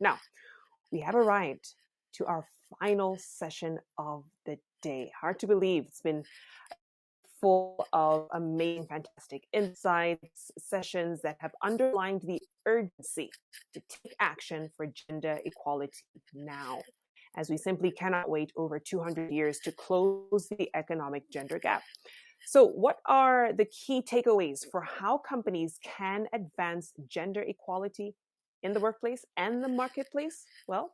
Now, we have arrived to our final session of the day. Hard to believe, it's been full of amazing, fantastic insights, sessions that have underlined the urgency to take action for gender equality now, as we simply cannot wait over 200 years to close the economic gender gap. So, what are the key takeaways for how companies can advance gender equality in the workplace and the marketplace? Well,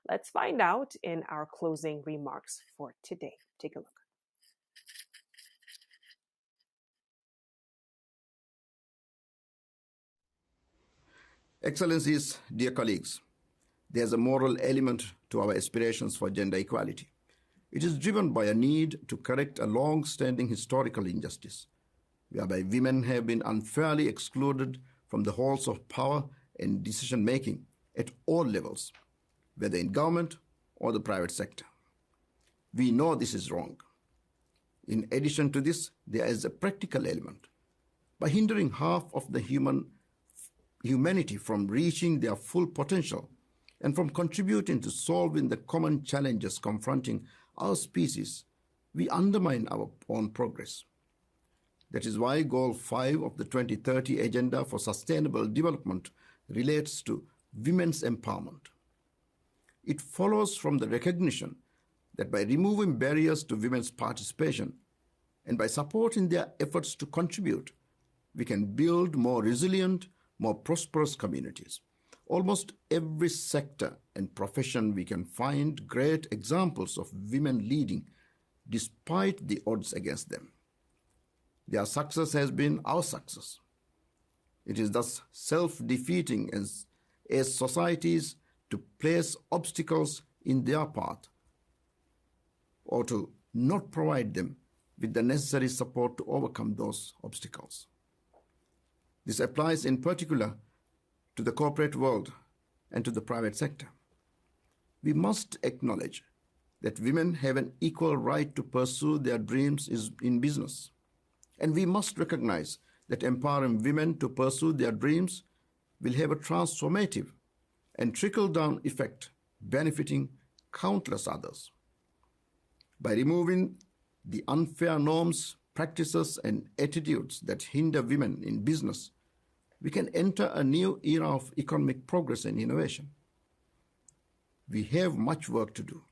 let's find out in our closing remarks for today. Take a look. Excellencies, dear colleagues, there's a moral element to our aspirations for gender equality. It is driven by a need to correct a long-standing historical injustice, whereby women have been unfairly excluded from the halls of power and decision-making at all levels, whether in government or the private sector. We know this is wrong. In addition to this, there is a practical element. By hindering half of the humanity from reaching their full potential and from contributing to solving the common challenges confronting our species, we undermine our own progress. That is why Goal 5 of the 2030 Agenda for Sustainable Development relates to women's empowerment. It follows from the recognition that by removing barriers to women's participation and by supporting their efforts to contribute, we can build more resilient, more prosperous communities. Almost every sector and profession we can find great examples of women leading despite the odds against them. Their success has been our success. It is thus self-defeating as societies to place obstacles in their path or to not provide them with the necessary support to overcome those obstacles. This applies in particular to the corporate world and to the private sector. We must acknowledge that women have an equal right to pursue their dreams in business. And we must recognize that empowering women to pursue their dreams will have a transformative and trickle-down effect benefiting countless others. By removing the unfair norms, practices, and attitudes that hinder women in business, we can enter a new era of economic progress and innovation. We have much work to do,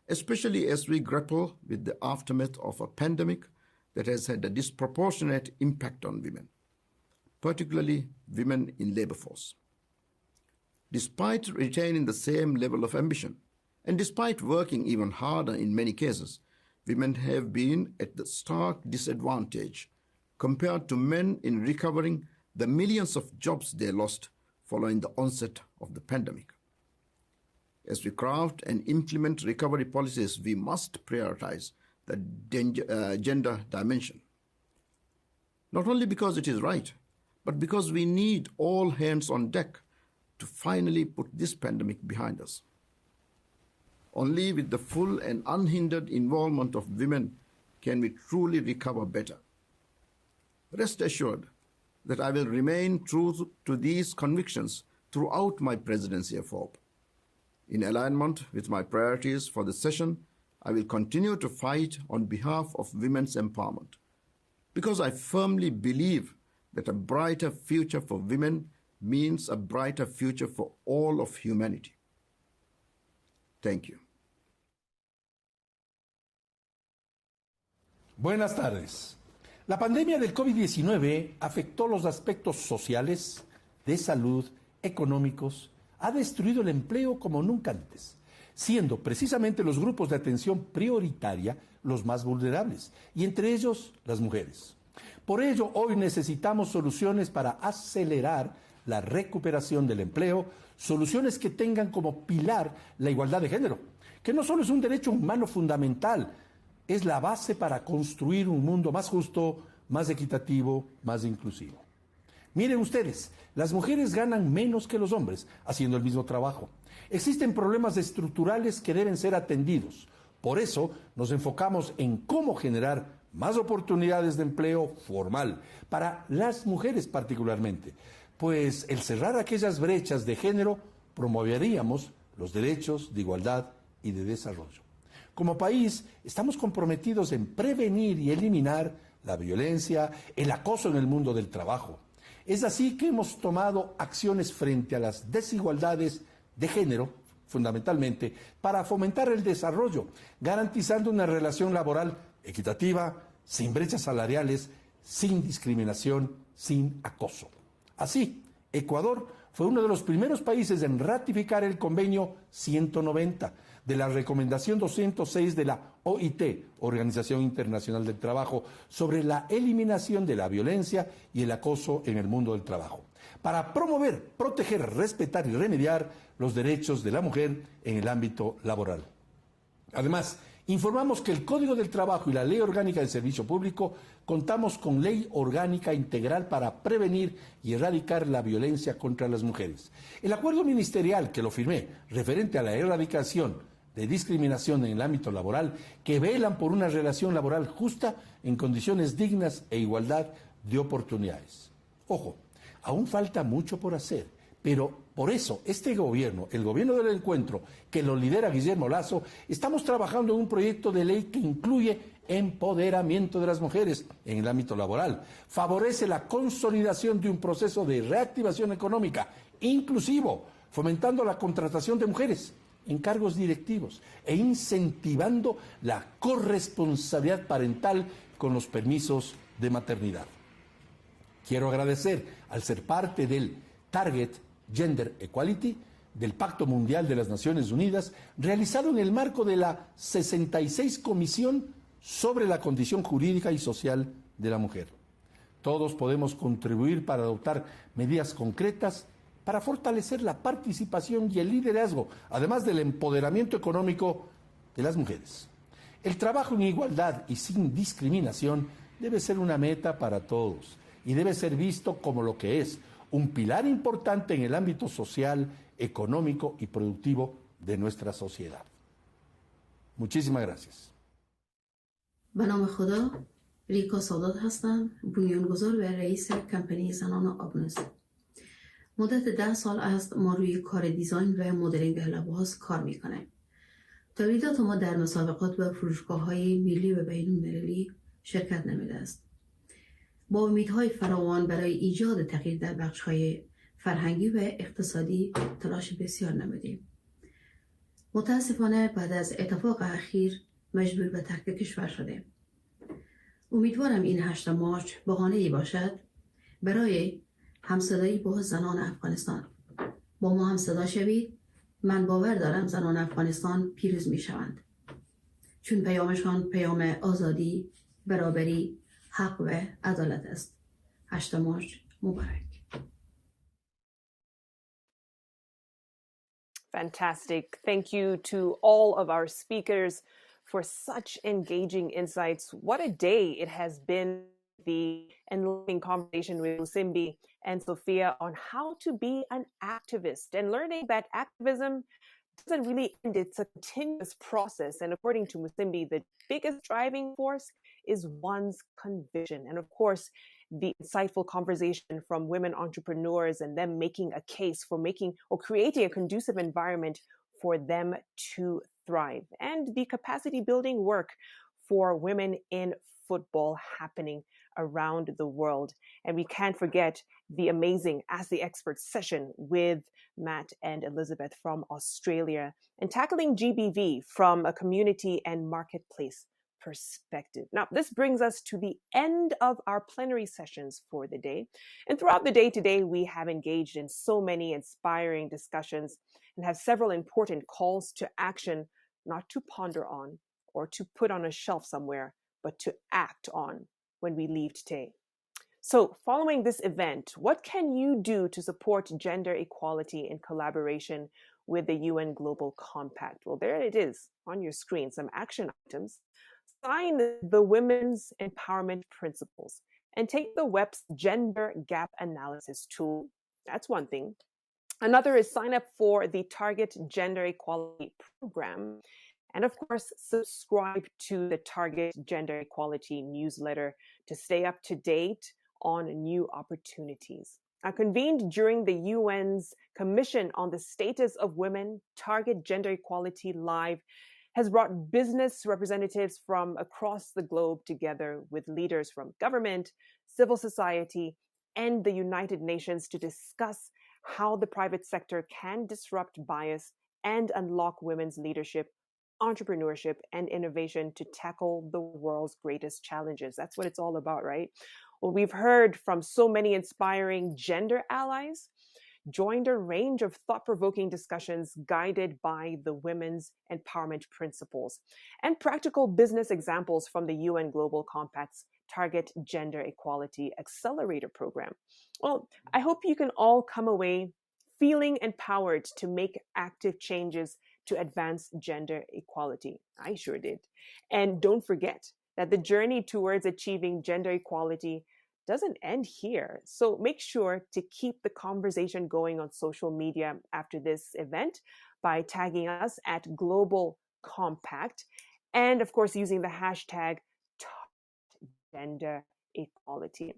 especially as we grapple with the aftermath of a pandemic that has had a disproportionate impact on women, particularly women in labor force. Despite retaining the same level of ambition, and despite working even harder in many cases, women have been at the stark disadvantage compared to men in recovering the millions of jobs they lost following the onset of the pandemic. As we craft and implement recovery policies, we must prioritize the gender dimension. Not only because it is right, but because we need all hands on deck to finally put this pandemic behind us. Only with the full and unhindered involvement of women can we truly recover better. Rest assured that I will remain true to these convictions throughout my presidency of HOPE. In alignment with my priorities for the session, I will continue to fight on behalf of women's empowerment, because I firmly believe that a brighter future for women means a brighter future for all of humanity. Thank you. Buenas tardes. La pandemia del COVID-19 afectó los aspectos sociales, de salud, económicos, ha destruido el empleo como nunca antes, siendo precisamente los grupos de atención prioritaria los más vulnerables, y entre ellos las mujeres. Por ello, hoy necesitamos soluciones para acelerar la recuperación del empleo, soluciones que tengan como pilar la igualdad de género, que no solo es un derecho humano fundamental, es la base para construir un mundo más justo, más equitativo, más inclusivo. Miren ustedes, las mujeres ganan menos que los hombres haciendo el mismo trabajo. Existen problemas estructurales que deben ser atendidos. Por eso nos enfocamos en cómo generar más oportunidades de empleo formal para las mujeres particularmente, pues el cerrar aquellas brechas de género promoveríamos los derechos de igualdad y de desarrollo. Como país, estamos comprometidos en prevenir y eliminar la violencia, el acoso en el mundo del trabajo. Es así que hemos tomado acciones frente a las desigualdades de género, fundamentalmente, para fomentar el desarrollo, garantizando una relación laboral equitativa, sin brechas salariales, sin discriminación, sin acoso. Así, Ecuador fue uno de los primeros países en ratificar el convenio 190 de la recomendación 206 de la OIT, Organización Internacional del Trabajo, sobre la eliminación de la violencia y el acoso en el mundo del trabajo, para promover, proteger, respetar y remediar los derechos de la mujer en el ámbito laboral. Además, informamos que el Código del Trabajo y la Ley Orgánica del Servicio Público contamos con ley orgánica integral para prevenir y erradicar la violencia contra las mujeres. El acuerdo ministerial que lo firmé, referente a la erradicación de discriminación en el ámbito laboral, que velan por una relación laboral justa en condiciones dignas e igualdad de oportunidades. Ojo, aún falta mucho por hacer, pero por eso este gobierno, el gobierno del encuentro, que lo lidera Guillermo Lasso, estamos trabajando en un proyecto de ley que incluye empoderamiento de las mujeres en el ámbito laboral, favorece la consolidación de un proceso de reactivación económica inclusivo, fomentando la contratación de mujeres en cargos directivos e incentivando la corresponsabilidad parental con los permisos de maternidad. Quiero agradecer al ser parte del Target Gender Equality del Pacto Mundial de las Naciones Unidas, realizado en el marco de la 66 Comisión sobre la Condición Jurídica y Social de la Mujer. Todos podemos contribuir para adoptar medidas concretas para fortalecer la participación y el liderazgo, además del empoderamiento económico de las mujeres. El trabajo en igualdad y sin discriminación debe ser una meta para todos y debe ser visto como lo que es, un pilar importante en el ámbito social, económico y productivo de nuestra sociedad. Muchísimas gracias. به نام خدا، ریکا سادات هستم، بنیانگذار و رئیس کمپانی زنان آبنوس. مدت 10 سال است ما روی کار دیزاین و مدلینگ لباس کار میکنیم. تولیدات ما در مسابقات و فروشگاه‌های ملی و بین‌المللی شرکت نموده است. با امیدهای فراوان برای ایجاد تغییر در بخش‌های فرهنگی و اقتصادی تلاش بسیار نمودیم. متاسفانه بعد از اتفاق اخیر مجبور به ترک کشور شدیم. امیدوارم این 8 مارچ بهانه‌ای باشد برای همصدایی با زنان افغانستان. با ما همصدا شوید. من باور دارم زنان افغانستان پیروز می‌شوند. چون پیامشان پیام آزادی، برابری، حق و عدالت است. 8 مارچ مبارک. Fantastic. Thank you to all of our speakers for such engaging insights. What a day it has been, the enlightening conversation with Musimbi and Sophia on how to be an activist and learning that activism doesn't really end. It's a continuous process. And according to Musimbi, the biggest driving force is one's conviction. And of course, the insightful conversation from women entrepreneurs and them making a case for making or creating a conducive environment for them to thrive, and the capacity building work for women in football happening around the world. And we can't forget the amazing Ask the Experts session with Matt and Elizabeth from Australia, and tackling GBV from a community and marketplace perspective. Now, this brings us to the end of our plenary sessions for the day. And throughout the day today, we have engaged in so many inspiring discussions and have several important calls to action, not to ponder on or to put on a shelf somewhere, but to act on when we leave today. So, following this event, what can you do to support gender equality in collaboration with the UN Global Compact? Well, there it is on your screen, some action items. Sign the Women's Empowerment Principles and take the WEP's Gender Gap Analysis tool. That's one thing. Another is sign up for the Target Gender Equality Program. And of course, subscribe to the Target Gender Equality newsletter to stay up to date on new opportunities. convened during the UN's Commission on the Status of Women, Target Gender Equality Live, has brought business representatives from across the globe together with leaders from government, civil society, and the United Nations to discuss how the private sector can disrupt bias and unlock women's leadership, entrepreneurship, and innovation to tackle the world's greatest challenges. That's what it's all about, right? Well, we've heard from so many inspiring gender allies, joined a range of thought-provoking discussions guided by the women's empowerment principles, and practical business examples from the UN Global Compact's Target Gender Equality Accelerator Program. Well, I hope you can all come away feeling empowered to make active changes to advance gender equality. I sure did. And don't forget that the journey towards achieving gender equality doesn't end here. So make sure to keep the conversation going on social media after this event by tagging us at Global Compact and, of course, using the hashtag gender equality.